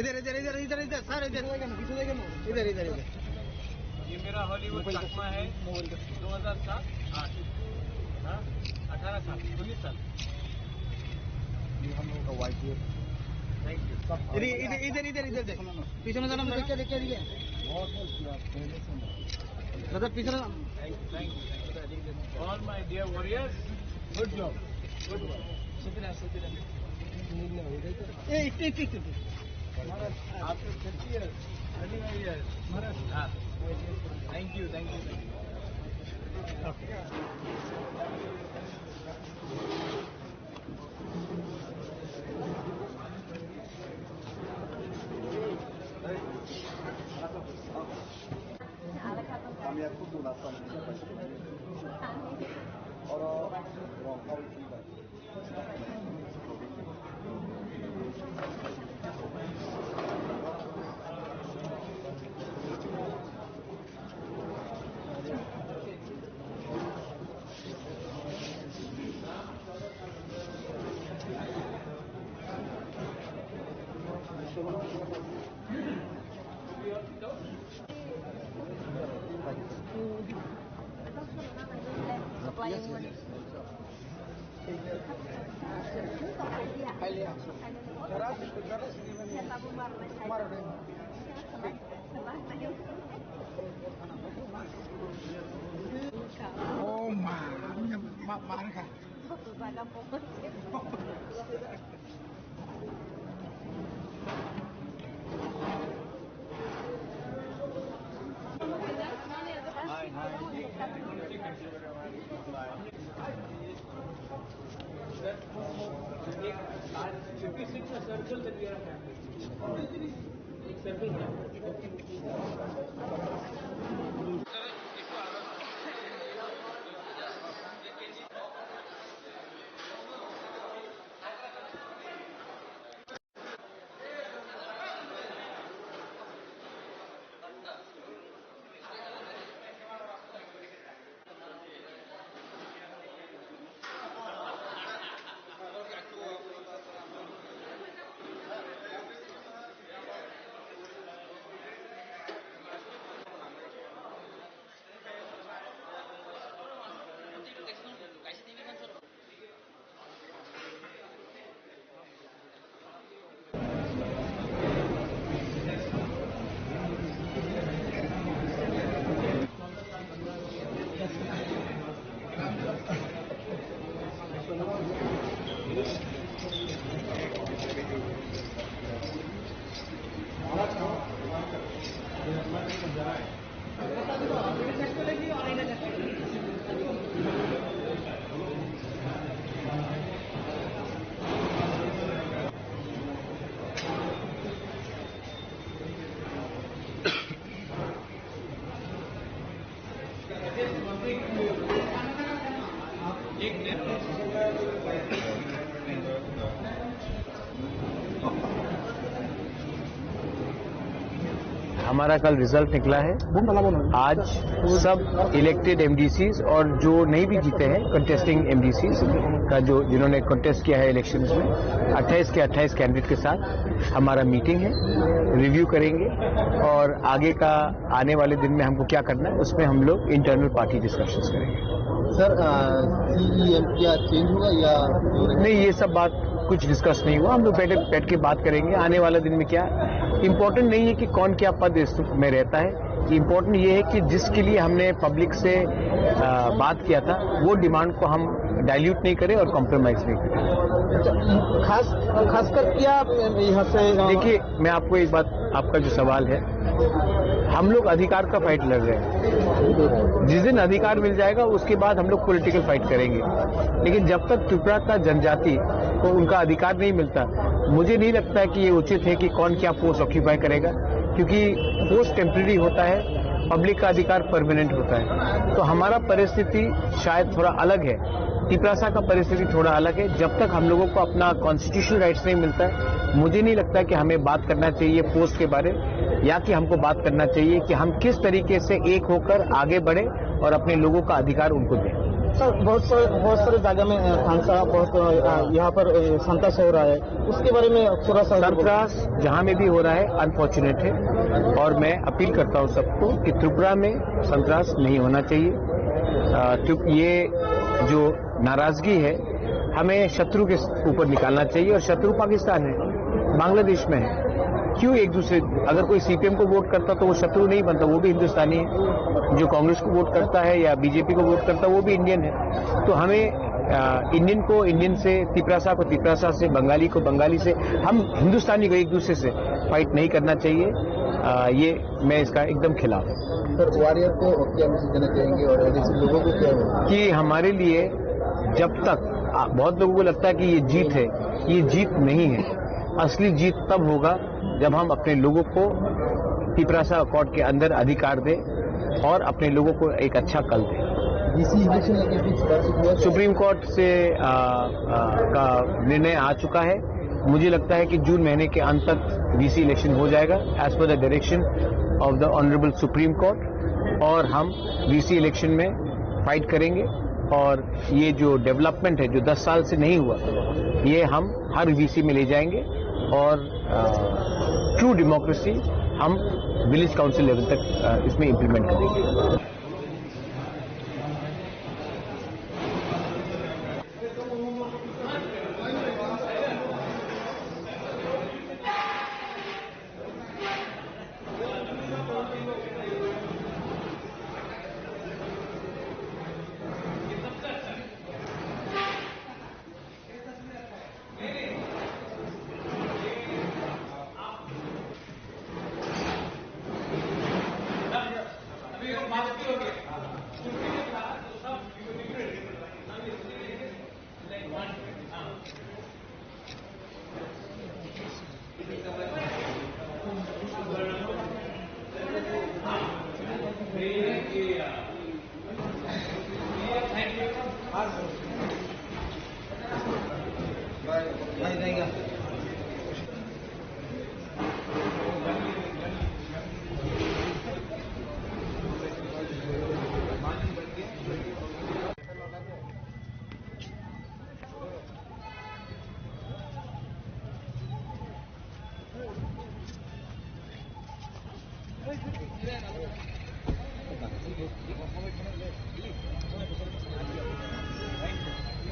इधर इधर इधर इधर इधर सर इधर इधर इधर इधर। ये मेरा हॉलीवुड चकमा है 2007 18 साल 19 साल। ये हम लोगों का वाइट है। Thank you. इधर इधर इधर इधर देख पीछे जाना देखिए देखिए देखिए दादा पीछे thank you all my dear warriors, good job, good work. Uh it after 30 years, 29 years, हाँ, thank you thank you. kami aku donasi orang kau tidak. Oh mana kan? Circle हमारा कल रिजल्ट निकला है। आज सब इलेक्टेड एमडीसीज और जो नहीं भी जीते हैं कंटेस्टिंग एमडीसीज का जो जिन्होंने कंटेस्ट किया है इलेक्शंस में 28 के 28 कैंडिडेट के साथ हमारा मीटिंग है, रिव्यू करेंगे और आगे का आने वाले दिन में हमको क्या करना है उसमें हम लोग इंटरनल पार्टी डिस्कशंस करेंगे। सर सीईएम क्या चेंज होगा या नहीं, ये सब बात कुछ डिस्कस नहीं हुआ। हम लोग बैठ के बात करेंगे आने वाला दिन में क्या। इम्पोर्टेंट नहीं है कि कौन क्या पद में रहता है, इम्पोर्टेंट ये है कि जिसके लिए हमने पब्लिक से बात किया था वो डिमांड को हम डाइल्यूट नहीं करें और कॉम्प्रोमाइज नहीं करें। खासकर क्या यहाँ से देखिए, मैं आपको एक बात, आपका जो सवाल है, हम लोग अधिकार का फाइट लड़ रहे हैं। जिस दिन अधिकार मिल जाएगा उसके बाद हम लोग पॉलिटिकल फाइट करेंगे, लेकिन जब तक त्रिपुरा का जनजाति को उनका अधिकार नहीं मिलता, मुझे नहीं लगता है कि ये उचित है कि कौन क्या पोस्ट ऑक्यूपाई करेगा, क्योंकि पोस्ट टेम्परेरी होता है, पब्लिक का अधिकार परमानेंट होता है। तो हमारा परिस्थिति शायद थोड़ा अलग है, त्रिपुरा का परिस्थिति थोड़ा अलग है। जब तक हम लोगों को अपना कॉन्स्टिट्यूशनल राइट्स नहीं मिलता है, मुझे नहीं लगता कि हमें बात करना चाहिए पोस्ट के बारे, या कि हमको बात करना चाहिए कि हम किस तरीके से एक होकर आगे बढ़े और अपने लोगों का अधिकार उनको दें। सर बहुत सारे जगह में हिंसा बहुत यहाँ पर संतोष हो रहा है, उसके बारे में थोड़ा सा संतरास जहां में भी हो रहा है अनफॉर्चुनेट है और मैं अपील करता हूं सबको कि त्रिपुरा में संतरास नहीं होना चाहिए। ये जो नाराजगी है हमें शत्रु के ऊपर निकालना चाहिए और शत्रु पाकिस्तान है, बांग्लादेश में है। क्यों एक दूसरे, अगर कोई सीपीएम को वोट करता तो वो शत्रु नहीं बनता, वो भी हिंदुस्तानी है। जो कांग्रेस को वोट करता है या बीजेपी को वोट करता है वो भी इंडियन है। तो हमें इंडियन को इंडियन से, तिपरासा को तिपरासा से, बंगाली को बंगाली से, हम हिंदुस्तानी को एक दूसरे से फाइट नहीं करना चाहिए। ये मैं इसका एकदम खिलाफ हूं। सर वॉरियर को क्या मैसेज देना चाहेंगे और ऐसे लोगों को क्या है कि हमारे लिए जब तक, बहुत लोगों को लगता है कि ये जीत है, ये जीत नहीं है। असली जीत तब होगा जब हम अपने लोगों को तिपरासा अकॉर्ड के अंदर अधिकार दें और अपने लोगों को एक अच्छा कल दें। डीसी इलेक्शन के बीच बातचीत हुआ सुप्रीम कोर्ट से का निर्णय आ चुका है। मुझे लगता है कि जून महीने के अंत तक वीसी इलेक्शन हो जाएगा as per the direction of the honourable supreme court, और हम वीसी इलेक्शन में फाइट करेंगे। और ये जो डेवलपमेंट है जो 10 साल से नहीं हुआ, ये हम हर वीसी में ले जाएंगे और ट्रू डेमोक्रेसी हम विलेज काउंसिल लेवल तक इसमें इंप्लीमेंट करेंगे।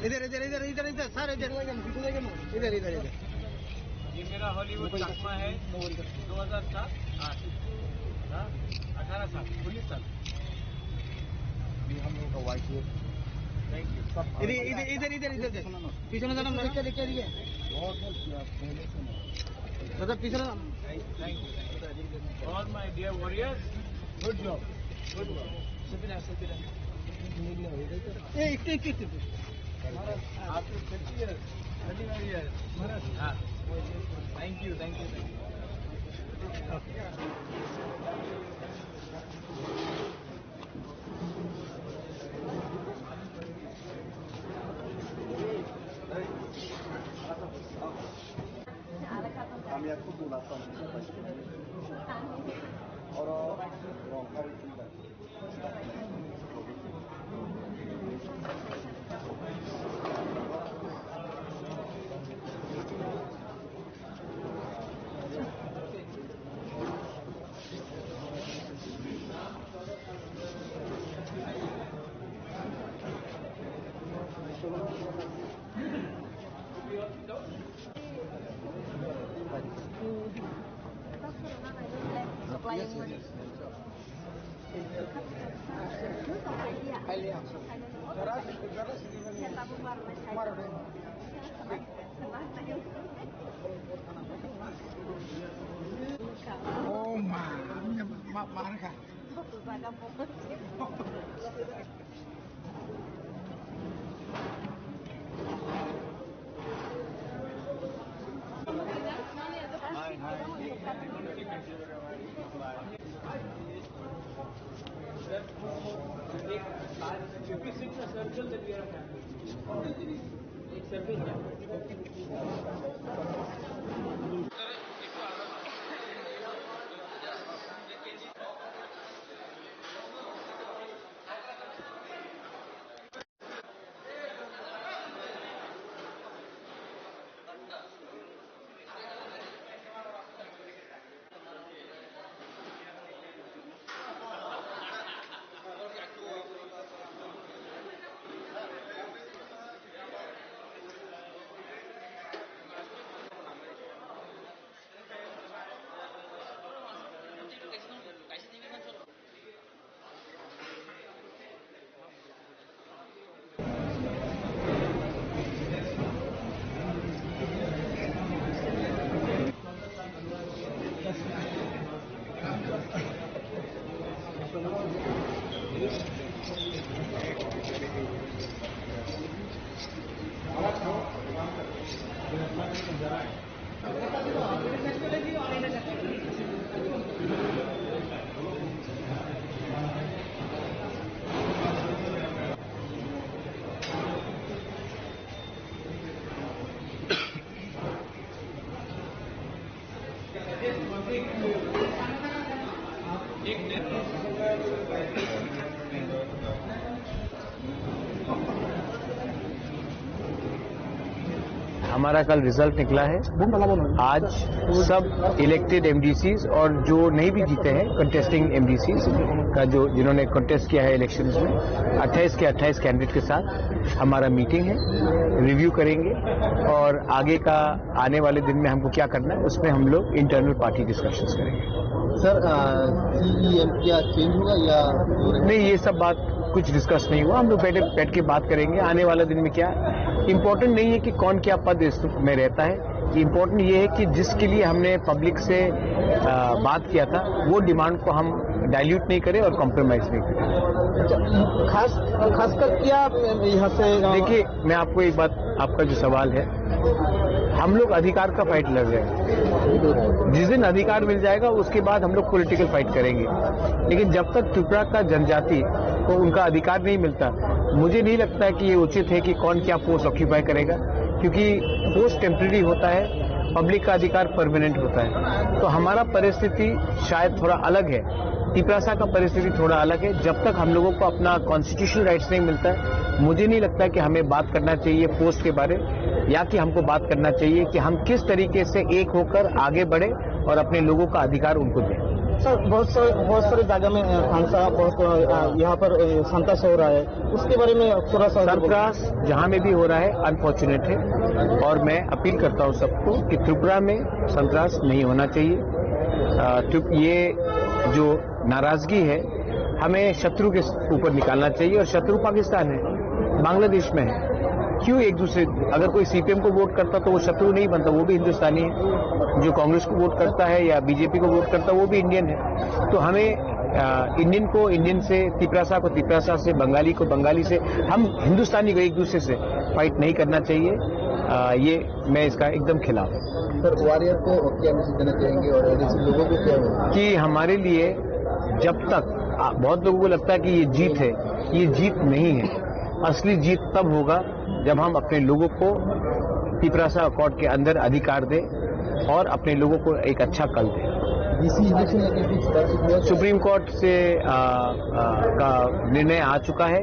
इधर इधर इधर इधर इधर सर इधर इधर ये मेरा हॉलीवुड चकमा है 2007 18 साल 19 साल। हम लोगों का वाइट थैंक यू। इधर इधर इधर इधर पीछे जाना देखिए दादा पीछे thank you all my dear warriors, good job, good job. After 30 years, 39 years, हाँ, thank you, thank you, thank you. kami aku tuh langsung orang hari kita Oh, mahal ka. Circle that we are having. एक circle हमारा कल result निकला है। आज सब elected एमडीसीज और जो नहीं भी जीते हैं कंटेस्टिंग एमडीसीज का जो जिन्होंने कंटेस्ट किया है इलेक्शंस में 28 के 28 कैंडिडेट के साथ हमारा मीटिंग है, रिव्यू करेंगे और आगे का आने वाले दिन में हमको क्या करना है उसमें हम लोग इंटरनल पार्टी डिस्कशंस करेंगे। सर सीईएम क्या चेंज होगा या नहीं, ये सब बात कुछ डिस्कस नहीं हुआ। हम लोग बैठ के बात करेंगे आने वाले दिन में क्या है। इम्पोर्टेंट नहीं है कि कौन क्या पद में रहता है, इम्पोर्टेंट ये है कि जिसके लिए हमने पब्लिक से बात किया था वो डिमांड को हम डाइल्यूट नहीं करें और कॉम्प्रोमाइज नहीं करें। खासकर क्या यहाँ से देखिए, मैं आपको एक बात, आपका जो सवाल है, हम लोग अधिकार का फाइट लड़ रहे हैं। जिस दिन अधिकार मिल जाएगा उसके बाद हम लोग पॉलिटिकल फाइट करेंगे, लेकिन जब तक त्रिपुरा का जनजाति को उनका अधिकार नहीं मिलता, मुझे नहीं लगता है कि ये उचित है कि कौन क्या पोस्ट ऑक्यूपाई करेगा, क्योंकि पोस्ट टेम्परेरी होता है, पब्लिक का अधिकार परमानेंट होता है। तो हमारा परिस्थिति शायद थोड़ा अलग है, त्रिपुरा का परिस्थिति थोड़ा अलग है। जब तक हम लोगों को अपना कॉन्स्टिट्यूशनल राइट्स नहीं मिलता है, मुझे नहीं लगता कि हमें बात करना चाहिए पोस्ट के बारे, या कि हमको बात करना चाहिए कि हम किस तरीके से एक होकर आगे बढ़े और अपने लोगों का अधिकार उनको दें। सर, बहुत सारे जगह में हादसा बहुत यहाँ पर संतास हो रहा है, उसके बारे में थोड़ा सा। संत्रास जहां में भी हो रहा है अनफॉर्चुनेट है, और मैं अपील करता हूं सबको कि त्रिपुरा में संत्रास नहीं होना चाहिए। ये जो नाराजगी है हमें शत्रु के ऊपर निकालना चाहिए, और शत्रु पाकिस्तान है, बांग्लादेश में है। क्यों एक दूसरे, अगर कोई सीपीएम को वोट करता तो वो शत्रु नहीं बनता, वो भी हिंदुस्तानी है। जो कांग्रेस को वोट करता है या बीजेपी को वोट करता है वो भी इंडियन है। तो हमें इंडियन को इंडियन से, त्रिपुरा को त्रिपुरा से, बंगाली को बंगाली से, हम हिंदुस्तानी को एक दूसरे से फाइट नहीं करना चाहिए। ये मैं इसका एकदम खिलाफ हूँ। सर, वॉरियर को क्या मैसेज देना चाहेंगे और लोगों को क्या होगा कि हमारे लिए जब तक, बहुत लोगों को लगता है कि ये जीत है, ये जीत नहीं है। असली जीत तब होगा जब हम अपने लोगों को त्रिपुरा अकॉर्ड के अंदर अधिकार दें और अपने लोगों को एक अच्छा कल दें। सुप्रीम कोर्ट से का निर्णय आ चुका है।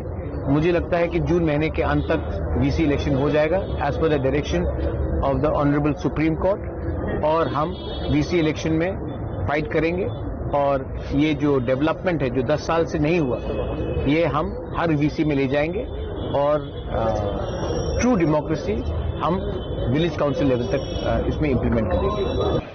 मुझे लगता है कि जून महीने के अंत तक वीसी इलेक्शन हो जाएगा as per the direction of the honourable supreme court, और हम वीसी इलेक्शन में फाइट करेंगे। और ये जो डेवलपमेंट है जो 10 साल से नहीं हुआ, ये हम हर वीसी में ले जाएंगे, और ट्रू डेमोक्रेसी हम विलेज काउंसिल लेवल तक इसमें इम्प्लीमेंट करेंगे।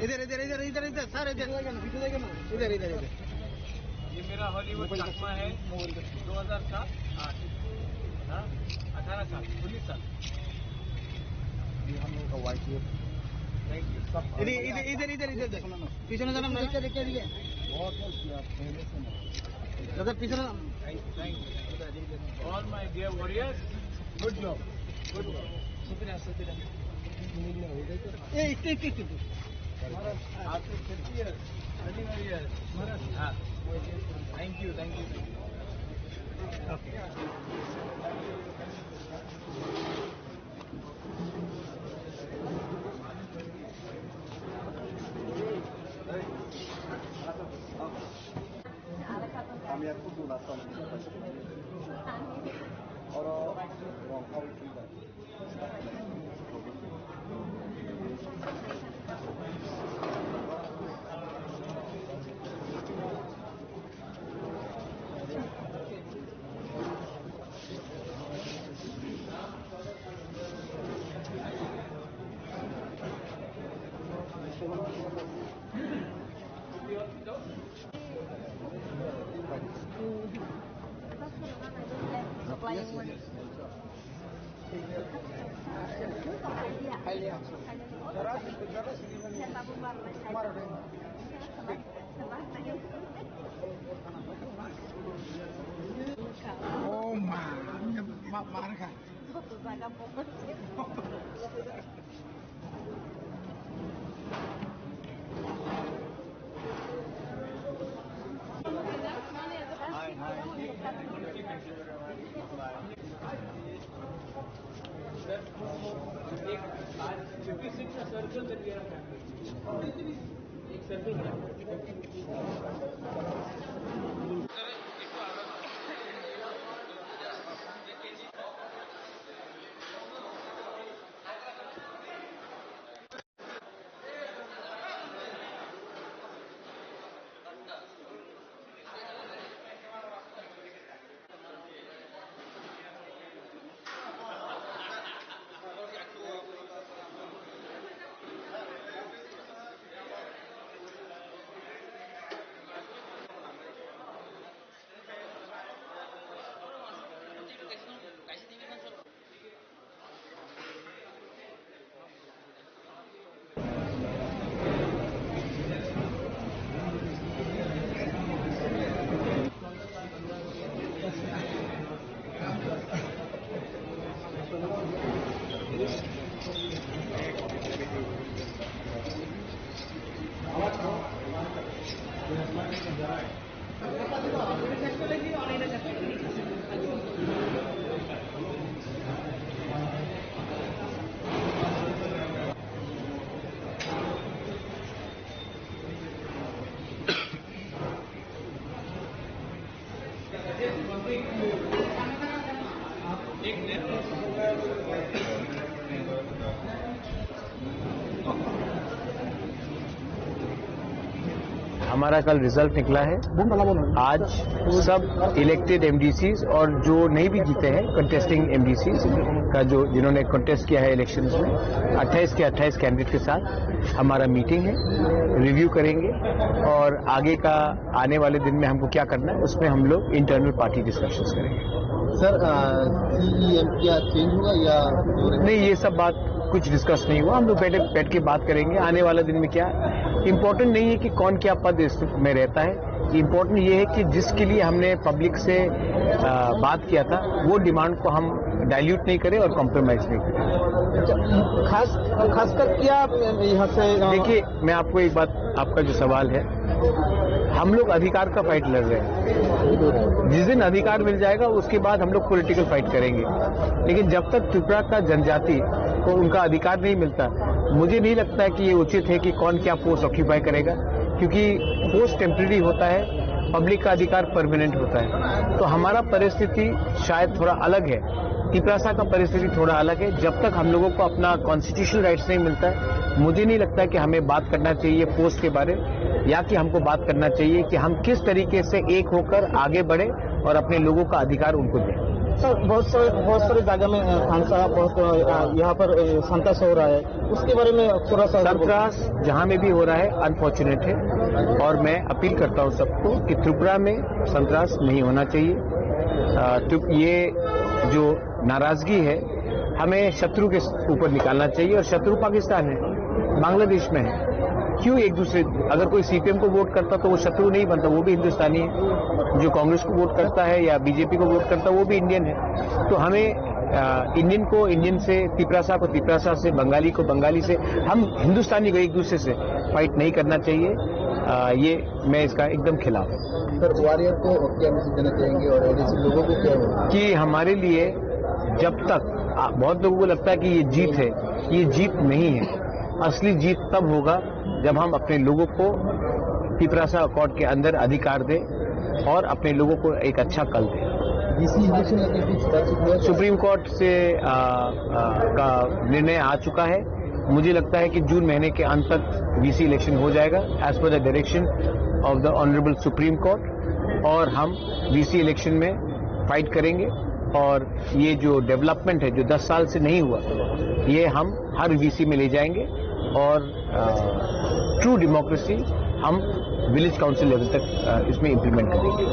इधर इधर इधर इधर इधर सर, इधर इधर इधर इधर। ये मेरा हॉलीवुड चश्मा है, 2007, 8, 18 साल, 19 साल। ये हम लोग का वाइट है। Thank you. इधर इधर इधर इधर पीछे ना जाना, देखिए बहुत किया पहले से दादा, पीछे ना। Thank you all my dear warriors, good job, good job. शुक्रिया शुक्रिया। ये इतने आपके 50 years, 25 years. हाँ, थैंक यू थैंक यू। আমি এখন हमारा कल रिजल्ट निकला है। आज सब इलेक्टेड एमडीसीज और जो नहीं भी जीते हैं कंटेस्टिंग एमडीसीज का जो जिन्होंने कंटेस्ट किया है इलेक्शंस में 28 के 28 कैंडिडेट के साथ हमारा मीटिंग है, रिव्यू करेंगे और आगे का आने वाले दिन में हमको क्या करना है उसमें हम लोग इंटरनल पार्टी डिस्कशंस करेंगे। सर सीईएम क्या चेंज होगा या नहीं, ये सब बात कुछ डिस्कस नहीं हुआ। हम लोग बैठ के बात करेंगे आने वाले दिन में क्या। इम्पोर्टेंट नहीं है कि कौन क्या पद में रहता है, इम्पोर्टेंट ये है कि जिसके लिए हमने पब्लिक से बात किया था वो डिमांड को हम डाइल्यूट नहीं करें और कॉम्प्रोमाइज नहीं करें। खासकर क्या यहाँ से देखिए, मैं आपको एक बात, आपका जो सवाल है, हम लोग अधिकार का फाइट लड़ रहे हैं। जिस दिन अधिकार मिल जाएगा उसके बाद हम लोग पॉलिटिकल फाइट करेंगे, लेकिन जब तक त्रिपुरा का जनजाति को उनका अधिकार नहीं मिलता, मुझे नहीं लगता है कि ये उचित है कि कौन क्या पोस्ट ऑक्यूपाई करेगा, क्योंकि पोस्ट टेम्परेरी होता है, पब्लिक का अधिकार परमानेंट होता है। तो हमारा परिस्थिति शायद थोड़ा अलग है, त्रिपुरा का परिस्थिति थोड़ा अलग है। जब तक हम लोगों को अपना कॉन्स्टिट्यूशनल राइट्स नहीं मिलता है, मुझे नहीं लगता कि हमें बात करना चाहिए पोस्ट के बारे, या कि हमको बात करना चाहिए कि हम किस तरीके से एक होकर आगे बढ़े और अपने लोगों का अधिकार उनको दें। सर, बहुत सारे जगह में खानसा बहुत यहाँ पर संतोष हो रहा है, उसके बारे में थोड़ा सा। संतरास जहां में भी हो रहा है अनफॉर्चुनेट है, और मैं अपील करता हूं सबको कि त्रिपुरा में संतरास नहीं होना चाहिए। तो ये जो नाराजगी है हमें शत्रु के ऊपर निकालना चाहिए, और शत्रु पाकिस्तान है, बांग्लादेश में है। क्यों एक दूसरे, अगर कोई सीपीएम को वोट करता तो वो शत्रु नहीं बनता, वो भी हिंदुस्तानी है। जो कांग्रेस को वोट करता है या बीजेपी को वोट करता है वो भी इंडियन है। तो हमें इंडियन को इंडियन से, त्रिपुरा को त्रिपुरा से, बंगाली को बंगाली से, हम हिंदुस्तानी को एक दूसरे से फाइट नहीं करना चाहिए। ये मैं इसका एकदम खिलाफ हूँ। सर, वॉरियर को क्या मैसेज देना चाहेंगे और एडीसी लोगों को क्या होगा कि हमारे लिए जब तक, बहुत लोगों को लगता है कि ये जीत है, ये जीत नहीं है। असली जीत तब होगा जब हम अपने लोगों को त्रिपुरा अकॉर्ड के अंदर अधिकार दें और अपने लोगों को एक अच्छा कल दें। डीसी इलेक्शन का कुछ बातचीत हुआ? सुप्रीम कोर्ट से का निर्णय आ चुका है। मुझे लगता है कि जून महीने के अंत तक वीसी इलेक्शन हो जाएगा as per the direction of the honourable supreme court, और हम वीसी इलेक्शन में फाइट करेंगे। और ये जो डेवलपमेंट है जो 10 साल से नहीं हुआ, ये हम हर वीसी में ले जाएंगे, और ट्रू डेमोक्रेसी हम विलेज काउंसिल लेवल तक इसमें इम्प्लीमेंट करेंगे।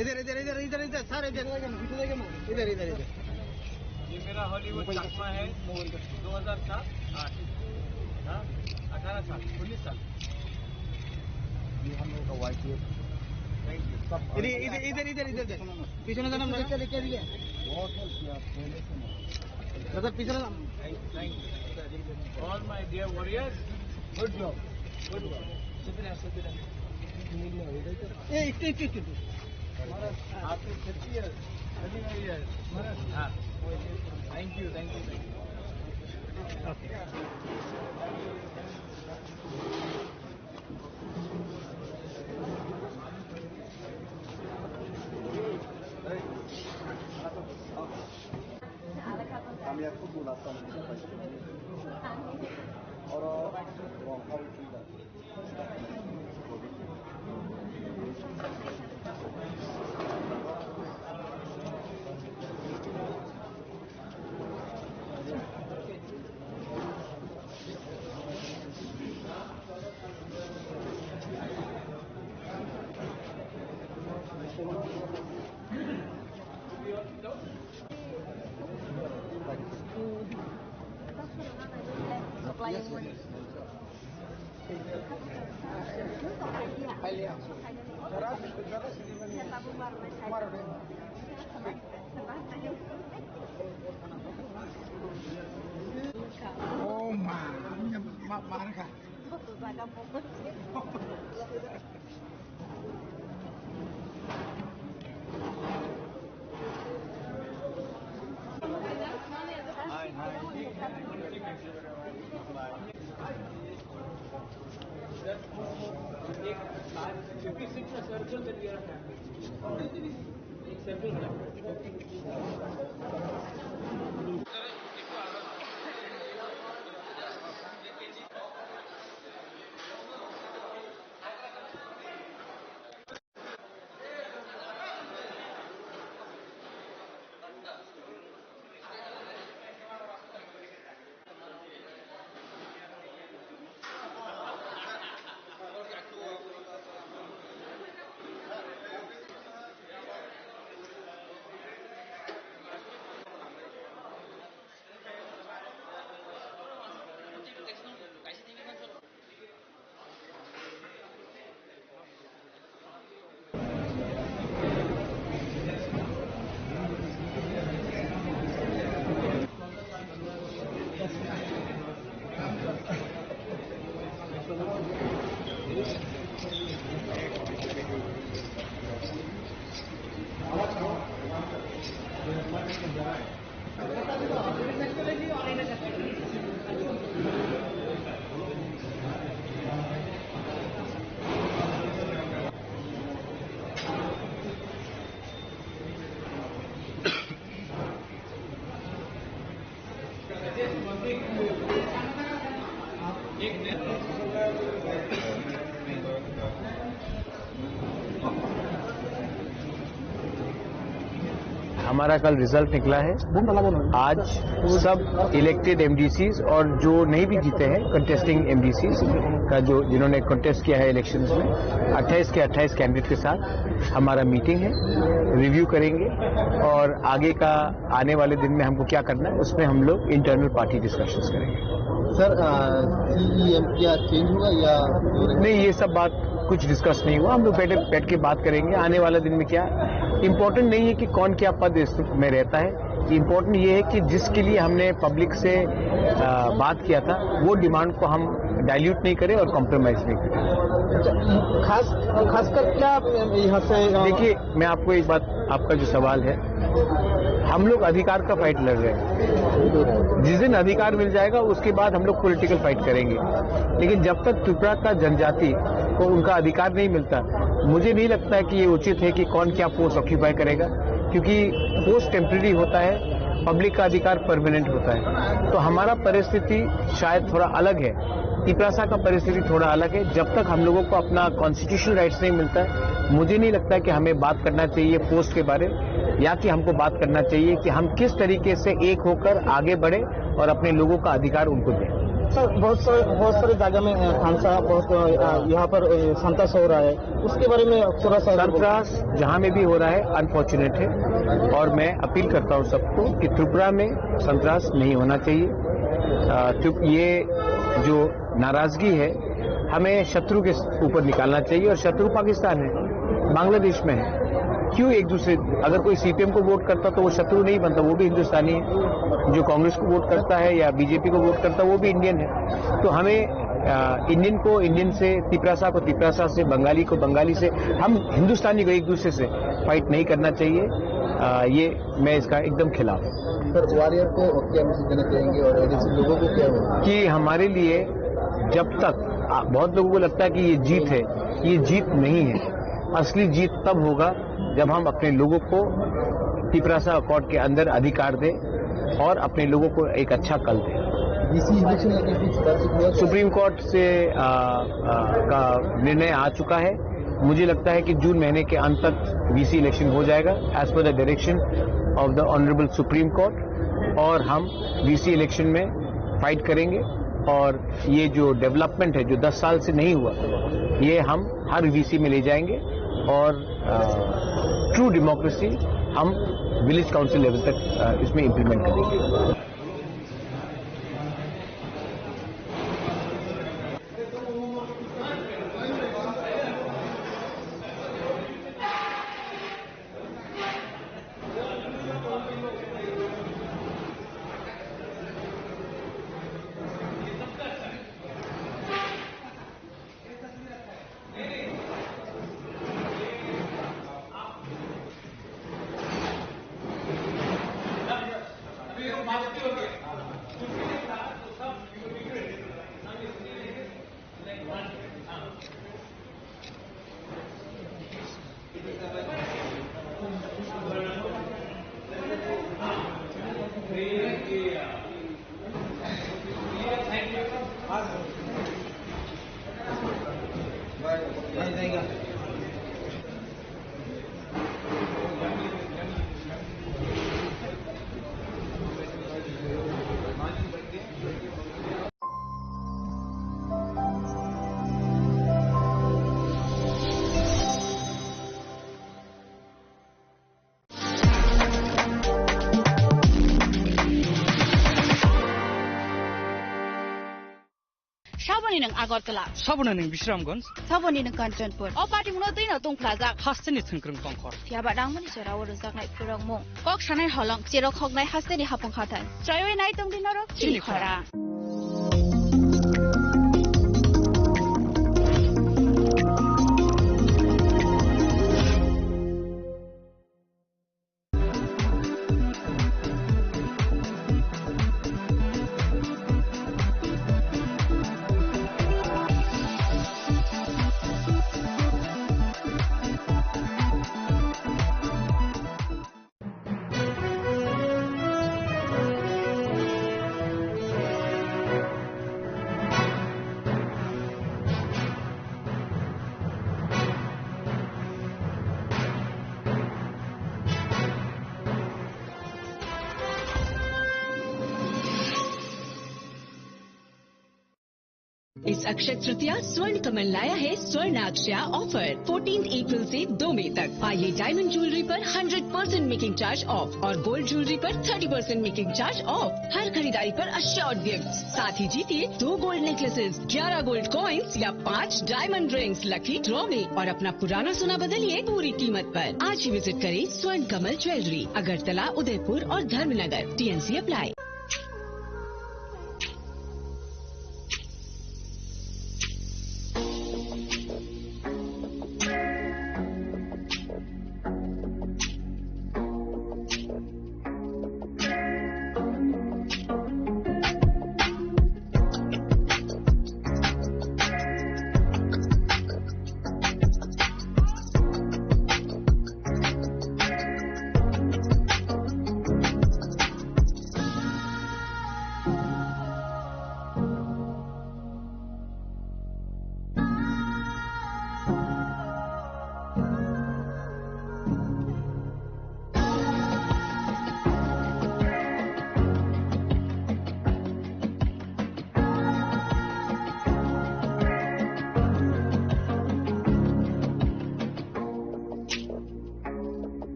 इधर इधर इधर इधर इधर सर इधर इधर इधर इधर। ये मेरा हॉलीवुड चकमा है 2007 8 18 साल 19 साल। ये हम लोगों का वाइट इधर इधर इधर इधर इधर पीछे ना जाना लेके दिए बहुत पहले से मतलब पीछे ना। All my dear warriors, good job good job. शुक्रिया ये इट आपके 30 years हाँ थैंक यू थैंक यू আমি একটু বলাতাম Oh marca. हमारा कल रिजल्ट निकला है। आज सब इलेक्टेड एमडीसीज और जो नहीं भी जीते हैं कंटेस्टिंग एमडीसीज का जो जिन्होंने कंटेस्ट किया है इलेक्शंस में 28 के 28 कैंडिडेट के साथ हमारा मीटिंग है, रिव्यू करेंगे और आगे का आने वाले दिन में हमको क्या करना है उसमें हम लोग इंटरनल पार्टी डिस्कशंस करेंगे। सर सीईएम क्या चेंज होगा या नहीं, ये सब बात कुछ डिस्कस नहीं हुआ। हम लोग बैठ के बात करेंगे आने वाला दिन में क्या। इम्पोर्टेंट नहीं है कि कौन क्या पद में रहता है, इम्पोर्टेंट ये है कि जिसके लिए हमने पब्लिक से बात किया था वो डिमांड को हम डाइल्यूट नहीं करें और कॉम्प्रोमाइज नहीं करें। खासकर क्या यहाँ से देखिए, मैं आपको एक बात, आपका जो सवाल है, हम लोग अधिकार का फाइट लड़ रहे हैं। जिस दिन अधिकार मिल जाएगा उसके बाद हम लोग पॉलिटिकल फाइट करेंगे, लेकिन जब तक त्रिपुरा का जनजाति को उनका अधिकार नहीं मिलता, मुझे नहीं लगता है कि ये उचित है कि कौन क्या पोस्ट ऑक्यूपाई करेगा, क्योंकि पोस्ट टेम्परेरी होता है, पब्लिक का अधिकार परमानेंट होता है। तो हमारा परिस्थिति शायद थोड़ा अलग है, तिपरासा का परिस्थिति थोड़ा अलग है। जब तक हम लोगों को अपना कॉन्स्टिट्यूशनल राइट्स नहीं मिलता है, मुझे नहीं लगता है कि हमें बात करना चाहिए पोस्ट के बारे, या कि हमको बात करना चाहिए कि हम किस तरीके से एक होकर आगे बढ़े और अपने लोगों का अधिकार उनको दें। सर, बहुत सारे जगह में खानसा बहुत यहाँ पर संतोष हो रहा है, उसके बारे में थोड़ा सा। संतरास जहां में भी हो रहा है अनफॉर्चुनेट है, और मैं अपील करता हूं सबको कि त्रिपुरा में संतरास नहीं होना चाहिए। ये जो नाराजगी है हमें शत्रु के ऊपर निकालना चाहिए, और शत्रु पाकिस्तान है, बांग्लादेश में है। क्यों एक दूसरे, अगर कोई सीपीएम को वोट करता तो वो शत्रु नहीं बनता, वो भी हिंदुस्तानी है। जो कांग्रेस को वोट करता है या बीजेपी को वोट करता है वो भी इंडियन है। तो हमें इंडियन को इंडियन से, तिपरासा को तिपरासा से, बंगाली को बंगाली से, हम हिंदुस्तानी को एक दूसरे से फाइट नहीं करना चाहिए। ये मैं इसका एकदम खिलाफ हूँ। सर, वॉरियर को क्या मैसेज देना चाहेंगे और एडीसी लोगों को क्या होगा कि हमारे लिए जब तक, बहुत लोगों को लगता है कि ये जीत है, ये जीत नहीं है। असली जीत तब होगा जब हम अपने लोगों को तिपरासा अकॉर्ड के अंदर अधिकार दें और अपने लोगों को एक अच्छा कल दें। वीसी इलेक्शन का कुछ बातचीत हुआ? सुप्रीम कोर्ट से का निर्णय आ चुका है। मुझे लगता है कि जून महीने के अंत तक वीसी इलेक्शन हो जाएगा as per the direction of the honourable supreme court, और हम वीसी इलेक्शन में फाइट करेंगे। और ये जो डेवलपमेंट है जो 10 साल से नहीं हुआ, ये हम हर वीसी में ले जाएंगे, और ट्रू डेमोक्रेसी हम विलेज काउंसिल लेवल तक इसमें इम्प्लीमेंट करेंगे। Saboni ng Agartala. Sabona ng Visramganj. Saboni ng Kanchanpur. O pati mo na din na tong plaza. Haste ni Tungkrung Pangkor. Tiaba dang mo ni sira wala sak nai purang mo. Kok sanay holong sira khok nai haste ni hapong khatan. Trayo nai tong din ro. Chili khara. इस अक्षय तृतीया स्वर्ण कमल लाया है स्वर्ण अक्षया offer 14 अप्रैल से 2 मई तक। पाइए diamond jewellery पर 100% making charge of और गोल्ड ज्वेलरी पर 30% मेकिंग चार्ज ऑफ। हर खरीदारी पर अश्योर्ड गिफ्ट, साथ ही जीतिए 2 गोल्ड नेकलेसेस, 11 गोल्ड कॉइन्स या 5 डायमंड रिंग्स लकी ड्रॉ में और अपना पुराना सोना बदलिए पूरी कीमत पर। आज ही विजिट करें स्वर्ण कमल ज्वेलरी, अगरतला, उदयपुर और Dharmanagar. TNC apply.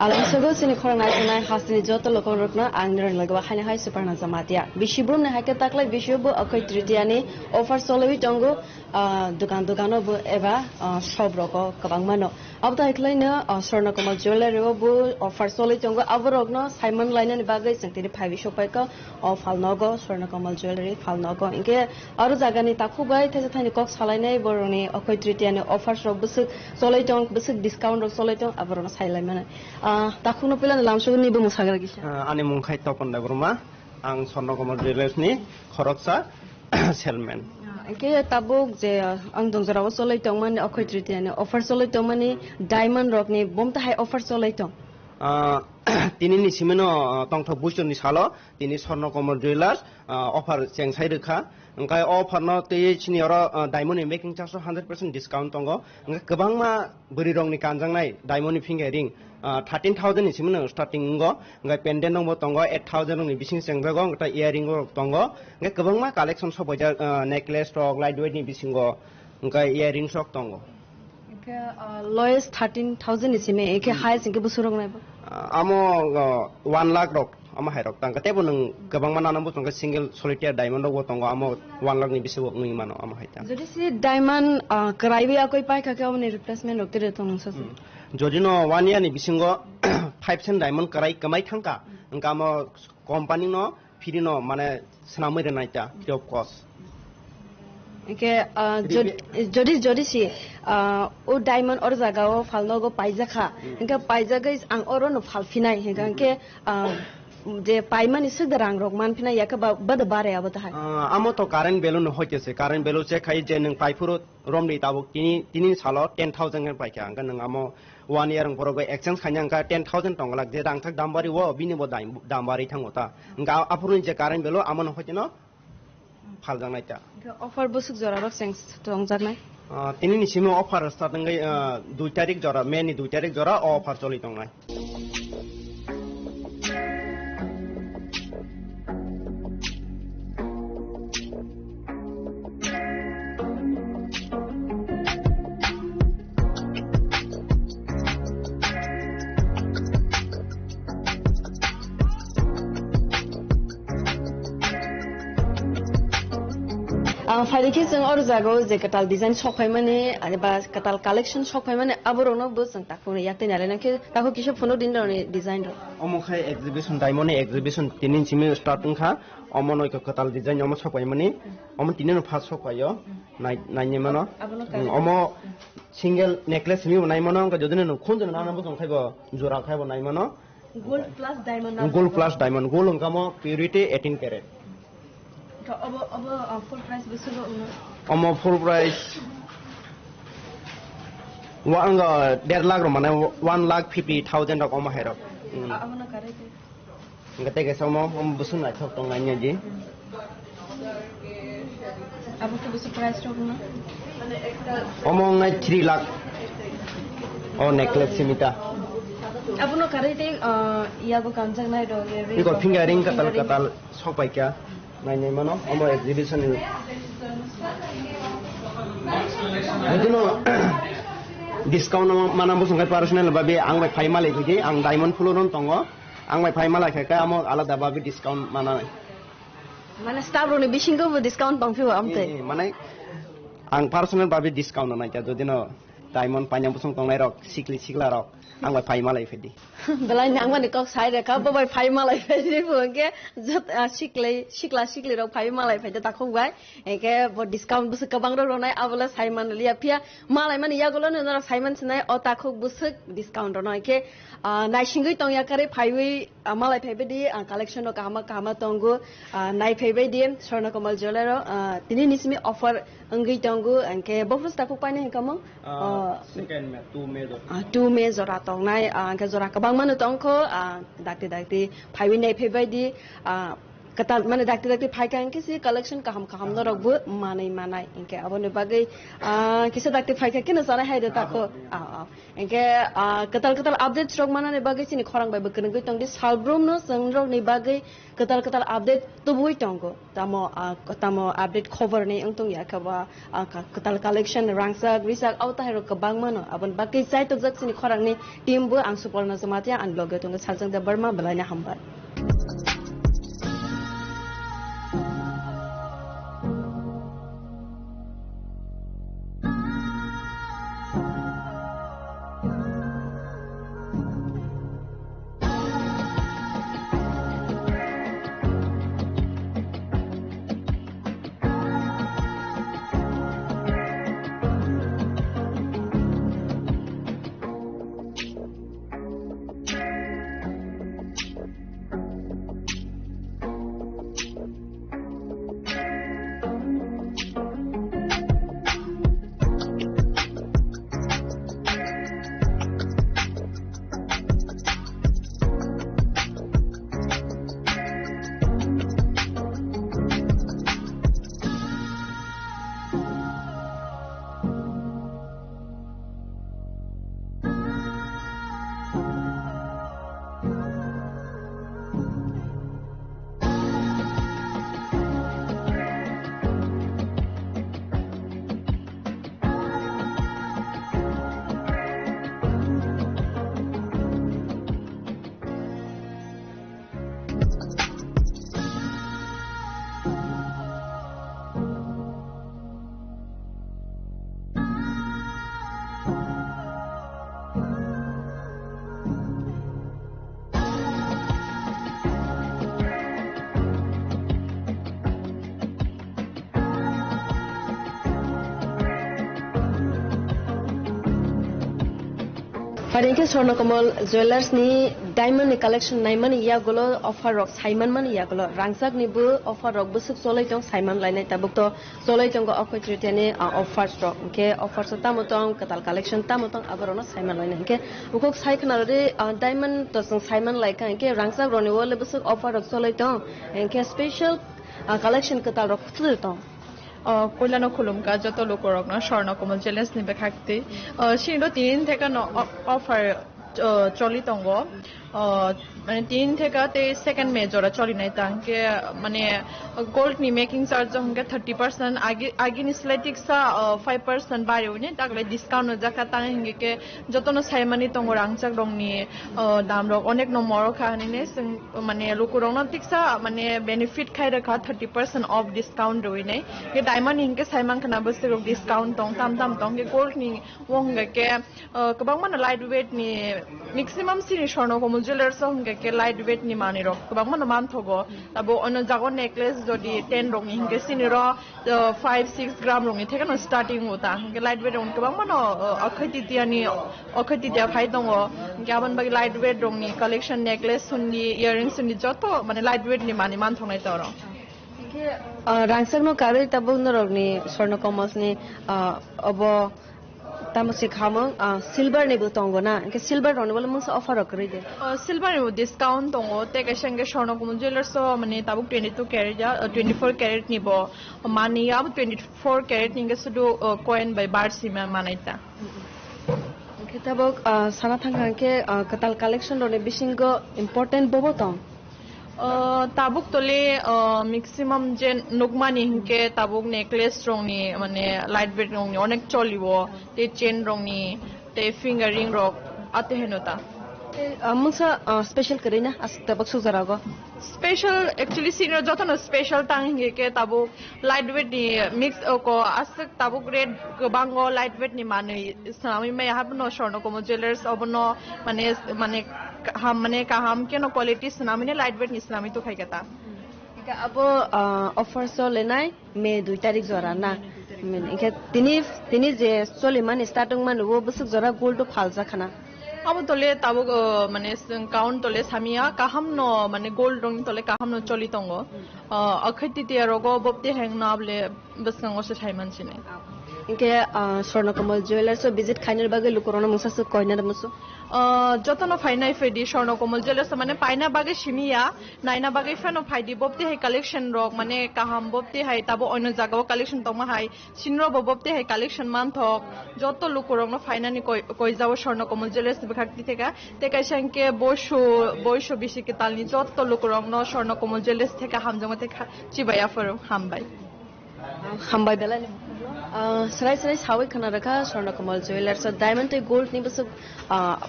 Alam sugo sini korang naik hasni joto lokon rukna angner lagwa hanya hai super nazamatia. Bishibrum ne hai ketak lagi bishibu akai tritiani offer solowi tongo dukan bu eva shop roko kabang mano. Abda iklai ne sorna komal jewelry bu offer solowi tongo avarogno Simon line ni bagai sengtiri phaivi shopai ka falnogo sorna komal jewelry falnogo inke aru jaga ni takubai these thani kok salai nei boroni akai tritiani offer shop busuk solowi tong busuk discount rok solowi tong avarona sailai mana. Takuno pila dalam sugun ni bermusagar kisah. Ani mungkai topan dah berumah, ang sorno komal jewelers ni khoroksa salesman. Oke, tabuk je ang dongzara solai tong man akhoi triti ane offer solai tong mani diamond rock ni bom ta hai offer solai tong. Tini ni simeno tong thok bushon ni salo, tini sorno komal jewelers offer cengsai rekha. Engkai offer no te chini ora diamond ni making charge 100% discount tongo. Engkai kebang ma beri rong ni kanjang nai diamond ni finger ring. 13,000 is similar starting go, pendant no tongo, 8,000 on the bising sango, earring or tongo, Gakabama collection of necklace, stock, lightweight in bisingo, earring shock tongo. Lowest 13,000 is in a highest in Kibusurong. Amo 1 lakh rock, Ama Hirok, Tankatebon, Gabamana, single solitaire diamond over tongo, Amo 1 lakh Nibisu Nimano, Amahita. So this is diamond, Karaibi Akoi Pika replacement of the Tongue. Jodino 1 year ni bisingo 5 diamond karai kamai thangka engka mo company no firino mane senamai renaita free of cost. Okay, jodi si o diamond or jagao falno go paijaka engka paijaga is ang oro no falfinai engka je paiman is the rang rok man pina yakaba bad bare abata hai amo to current value no hoitese current value che khai je nang paipuro romni tabuk tini salo 10,000 kan paikya angka nang amo 1 year ang porogo exchange khanyang ka 10,000 tong lak je rang thak dambari wo bini bo dambari thangota angka apurun je current value amon hoiteno phaljang naita offer busuk jora rok sengs tong jak nai tini ni simo offer starting 2 tarik jora main ni 2 tarik jora offer choli tong nai. Faliki sing or jago je katal design shop hai mane ani ba katal collection shop hai mane aborono bo sang takune yakte nale na ke tako kisho phono din ro design ro omo khai exhibition diamond exhibition tinin chimi starting kha omo noi ka katal design omo shop hai mane omo tinin first shop ayo नाइने मनो Amo single necklace मी नाइ मनो का जदने न खोन जन नाना बुसं खाइबो जोरा खाइबो नाइ मनो gold plus diamond gold उनका मो प्योरिटी 18 कैरेट तो अब फुल प्राइस बेसुलो अमो फुल प्राइस वांगा 1.5 लाख माने 1,50,000 रक अमो हेरो अबनो करे ngate ke samo om busun na thok tong nanya ji अब तो बेसु प्राइस तो ना omong ngai 3 lakh o necklace simita अब नो करे ते या को कांजंग नाइ दो iko fingering katal sopai kya nai mano omo exhibition ni Adino discount mana busung kai personal babe ang bai phai malai kuje ang diamond fuloron tongo ang bai phai malai kai amo alada babe discount mana माने staff रोने बिशिंगो वो discount पंफियो Amte माने आं personal बाबे discount नाइ त्या जदिनो diamond पाइना बुसं तंनाय रक सिक्ला रक आं bai phai malai फेदि बेलाय नांगमानि कक साइ रे का bai phai malai फेदि बुंगे जत सिक्ला रक phai malai Phedi ताखौ by AK बो डिस्काउंट बुस गोबां रोनाय आबला साइमान लिया फिया malai माने यागोलो न साइमान सिनाय अ ताखौ बुस डिस्काउंट रोनाय के नाइसिंगै तंग याकारे फाइवै malai फेबेदि कलेक्शन कामा तंगु नाइ फेबेदि स्वर्ण कमल ज्वेलर तिनि निसमि ऑफर अंगै तंगु अंके बफुस ताखौ पाइने हेकामो सेकेंड में 2 मे जरा तंगनाय अंके जरा गोबां मानो तंखो दाक्ति फाइवै नाइ फेबेदि कता माने दाक्ति फाइका अंके सि कलेक्शन कहम न रगबो मानाय इंके अबने बागै किसे दाक्ति फाइका किन जानाय हायदे ताको इंके कतल अपडेट स्ट्रक मानाने बागै सिनि खरां बाय बकन गै तंगदि सालब्रोम न संग्रक नि बागै कतल अपडेट तो बुइ तंगो तामो अपडेट खबर नै अंतों याखबा कतल कलेक्शन रांगसा रिसाक आवता हेरो कबां मानो अबन बागै जाय तो जक सिनि खरां नि टीम बो आं सुपर्णा जमातिया आन ब्लॉग तंग साजंग द बर्मा बलायना हमबा Paringke Swarna Kamal Jewelers ni diamond ni collection naiman iya golo offer rock Simon man iya golo rangsak ni bu offer rock busuk solai tong Simon lainai tabuk to solai tong go offer tritene offer stock ke offer sota motong katal collection ta motong abarono Simon lainai ke ukok sai kanare diamond to song Simon like ke rangsak roni wole busuk offer rock solai tong ke special collection katal rock tu tong কল্যাণ খুলুমকা যত লোকরক না স্বর্ণ কমল challenge নিবে থাকতে সিনো 3 থেকে offer চলি তঙ্গ মানে 3 থেকে তে সেকেন্ড মেজর চলি নাই তাকে মানে গোল্ড নি মেকিং চার্জ হংকে 30% আগে নি স্লাইটিক সা 5% বাড়ি উনি তাকলে ডিসকাউন্ট জাকা তাং হিংকে যতন সাইমানি তঙ্গ রাংচাক রংনি দাম রক অনেক নম্বর খানি নে মানে লোকরং না টিকসা মানে বেনিফিট খাই রাখা 30% অফ ডিসকাউন্ট রই নাই কে ডায়মন্ড হিংকে সাইমান খানা বস্তু ডিসকাউন্ট তং তাম তং কে গোল্ড নি ওংকে কবাং মানে লাইট ওয়েট নি maximum sini sorno komol jewelers hongke ke light weight ni mani rok kubang mano man thogo tabo ono jago necklace jodi 10 rok ni hingke sini ro 5-6 gram rok ni thekano starting hota hingke light weight on kubang mano akhai titia phai tongo hingke aban bagi light weight rok ni collection necklace sunni earrings sunni joto mane light weight ni mani man thongnai toro rangsang no kare tabo norok ni sorno komos ni abo tamasi khamang silver ne butongo na ke silver ron bole mungsa offer okri de silver ni discount tongo te ka sange sorno komol jewelers so mane tabuk 22 carat ja 24 carat ni bo mani ab 24 carat ninge sudu coin by bar sima manaita ke tabuk sana thangang ke katal collection ron bisingo important bobo tong tabuk tole maximum je nukmani hinke tabuk necklace rong ni mane light weight rong ni onek cholibo te chain rong ni te finger ring rok ate henota mungsa special karina as tabuk suzarago special actually senior jotono special tang hinge ke tabuk light weight ni mix ko asak tabuk red bango light weight ni mane sami me habno sorno komo jewelers obono mane kaham ke no quality sunami ne light weight ni sunami to khai kata ika abo offer so lenai me 2 tarik jora na ika tini je soliman starting man wo busuk jora gold to phalja khana abo tole tabuk mane count tole samia kaham no mane gold rong tole kaham no choli tongo akhati ti rogo bopte hang na ble basngo se thaiman chine inke sorno komal jewelers so visit khainer bage lukorona musa su koina damusu jotono fainai fedi sorno komal jewelers mane paina bage shimiya naina bage fano faidi bopte hai collection rok mane kaham bopte hai tabo ono jagao collection toma hai sinro bopte hai collection man thok joto lukorong no fainani koi jabo sorno komal jewelers bekhakti theka teka sanke boisho bishi ke talni joto lukorong no sorno komal jewelers theka hamjama theka chibaya for hambai belani sarai sawi khana rakha sorno komal jewelers so diamond to gold ni busuk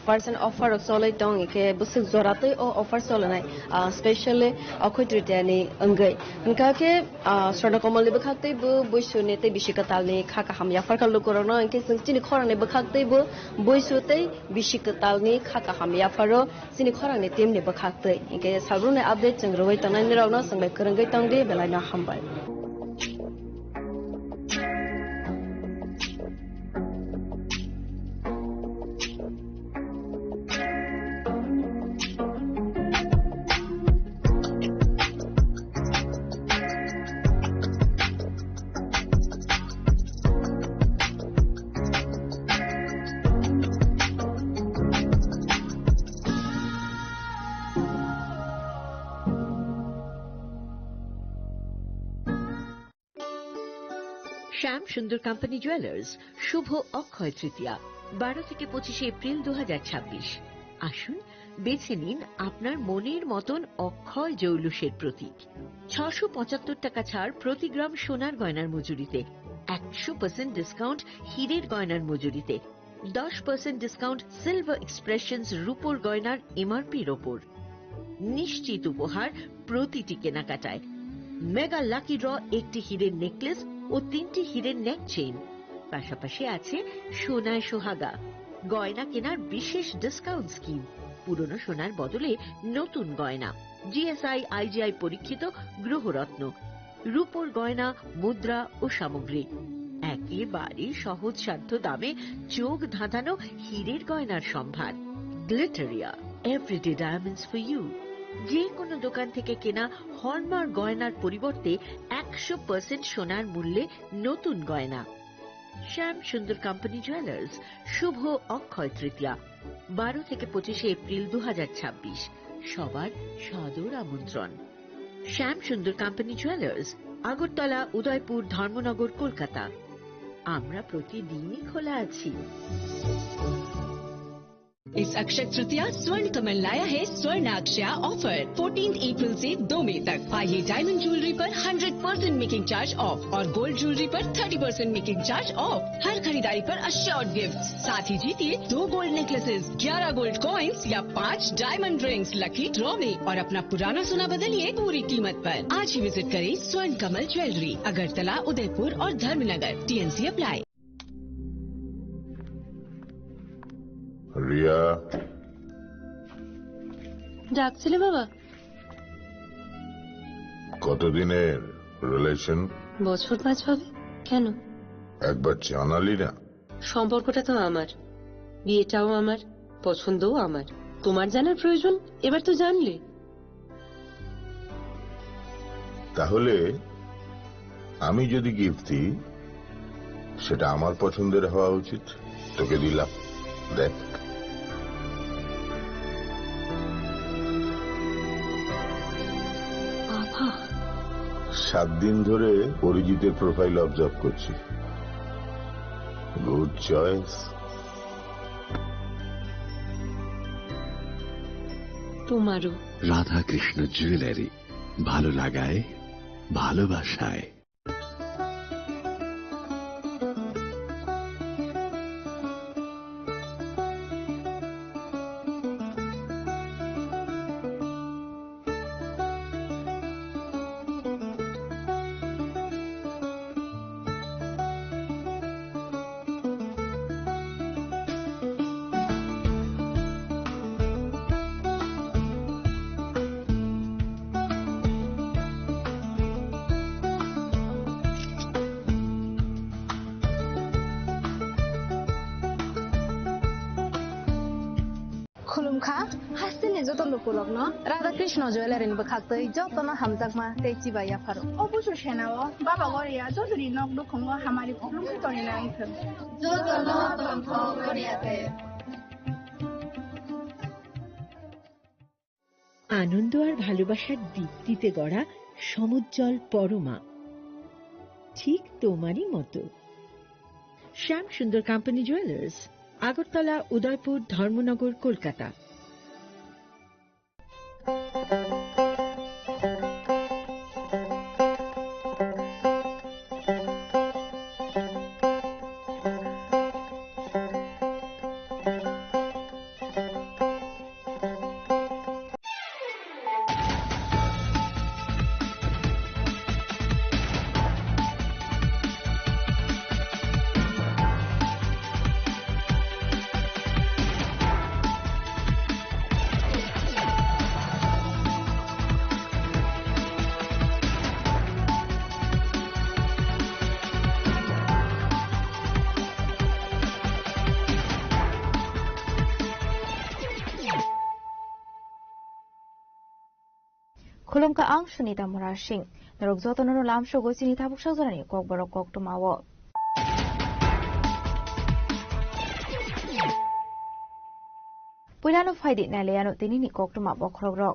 person offer solai tong ke busuk jorate o offer solanai specially akhoi tritani angai inka ke sorno komal bekhakte bu boisune te bishikatal ni khaka hamya farkal lukorona inke singchini khorane bekhakte bu boisute bishikatal ni khaka hamya faro sini khorane team ne bekhakte inke sabrune update changroi tanai ni rawna sangbai krangai tangde belaina hambai শ্যাম সুন্দর company jewellers শুভ অক্ষয় তৃতীয়া 12 থেকে 25 April 2026 আসুন বেছে নিন আপনার মনের মতন অক্ষয় জৌলুসের প্রতীক 675 টাকা ছাড় প্রতি গ্রাম সোনার গয়নার মজুরিতে 100% ডিসকাউন্ট হীরের গয়নার মজুরিতে 10% ডিসকাউন্ট সিলভার এক্সপ্রেশনস রূপোর গয়নার এমআরপির ওপর নিশ্চিত উপহার প্রতিটি কেনাকাটায় মেগা লাকি ড্র একটি হীরের নেকলেস ও 3টি হীরের নেক চেইন পাশাপাশি আছে সোনায় সোহাগা গয়না কেনার বিশেষ ডিসকাউন্ট স্কিম পুরনো সোনার বদলে নতুন গয়না জিএসআই আইজিআই পরীক্ষিত গ্রহরত্ন রূপোর গয়না মুদ্রা ও সামগ্রী একেবারে সহজসাধ্য দামে চোখ ধাঁধানো হীরের গয়নার সম্ভার Glitteria everyday diamonds for you যে কোনো দোকান থেকে কেনা হলমার্ক গয়নার পরিবর্তে 100% সোনার মূল্যে নতুন গয়না শ্যাম সুন্দর কোম্পানি জুয়েলার্স শুভ অক্ষয় তৃতীয়া 12 থেকে 25 এপ্রিল 2026 সবার সাদর আমন্ত্রণ শ্যাম সুন্দর কোম্পানি জুয়েলার্স আগরতলা উদয়পুর ধর্মনগর কলকাতা আমরা প্রতিদিনই খোলা আছি इस अक्षय तृतीया स्वर्ण कमल लाया है स्वर्णाक्षया ऑफर 14 अप्रैल से 2 मई तक पाइए डायमंड ज्वेलरी पर 100% मेकिंग चार्ज ऑफ और गोल्ड ज्वेलरी पर 30% मेकिंग चार्ज ऑफ हर खरीदारी पर अश्योर्ड गिफ्ट साथ ही जीतिए 2 गोल्ड नेकलेसेस 11 गोल्ड कॉइन्स या 5 डायमंड रिंग्स लकी ड्रॉ में और अपना पुराना सोना बदलिए पूरी कीमत पर आज ही विजिट करें स्वर्ण कमल ज्वेलरी अगरतला उदयपुर और धर्मनगर TNC अप्लाई रिया ডাকছিলে বাবা? কতদিনের রিলেশন? বছর 5 হবে। কেন? একবার জানালি না? সম্পর্কটা তো আমার, বিয়েটাও আমার, পছন্দও আমার। তোমার জানার প্রয়োজন? এবার তো জানলে। তাহলে আমি যদি গিফট দিই সেটা আমার পছন্দের হওয়া উচিত। তোকে দিলাম, দেখ। বাবা, 7 দিন ধরে অরিজিতের প্রোফাইল অবজার্ভ করছি। Good choice. তোমারও। রাধাকৃষ্ণ জুয়েলারি, ভালো লাগায় ভালোবাসায়। खुलुमखा हासिनि जत लुकुलग्न राधाकृष्ण ज्वेलारिनि बखाक्तै जतन हामजाकमा तेची बाया फारो अबुसु सेनाव बाबा गरिया जतुरि नक दुखंग हामारि खुलुमखि तरिना आइथन जतन तंथ गरियाते। আনন্দ আর ভালোবাসার দীপ্তিতে গড়া সমুজ্জ্বল পরমা, ঠিক তোমারই মতো। শ্যাম সুন্দর কোম্পানি জুয়েলার্স, আগরতলা, উদয়পুর, ধর্মনগর, কলকাতা। खुलुमका आं सुनीता मुरा सिंह नरक जतननो लामसो गोसिनि थाबुक साजरानि ककबरक कक्टमावो पुरानो फाइदि नालेयानो तिनिनि कक्टमा बख्रग्रक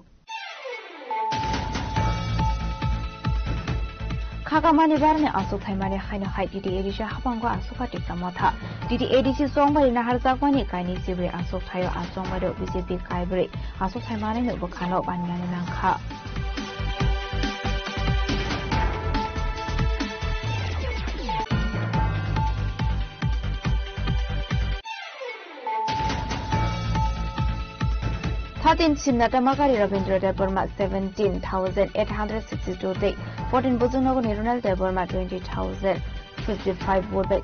खागामानि बारने आसु थाइमानि खाइनो खाइ डिडि एडिसि हाबांगो आसु फाटिका मथा डिडि एडिसि संबारि नाहार जागमानि काइनि सिब्रे आसु थायो आसंबारो बिजेपि काइब्रे आसु थाइमानि no बखानो बानियानो नांखा Thatin Simnata Magari Rabindra Deborma 17,862 day. 14 Buzunogo Nirunal Deborma 20,055 would be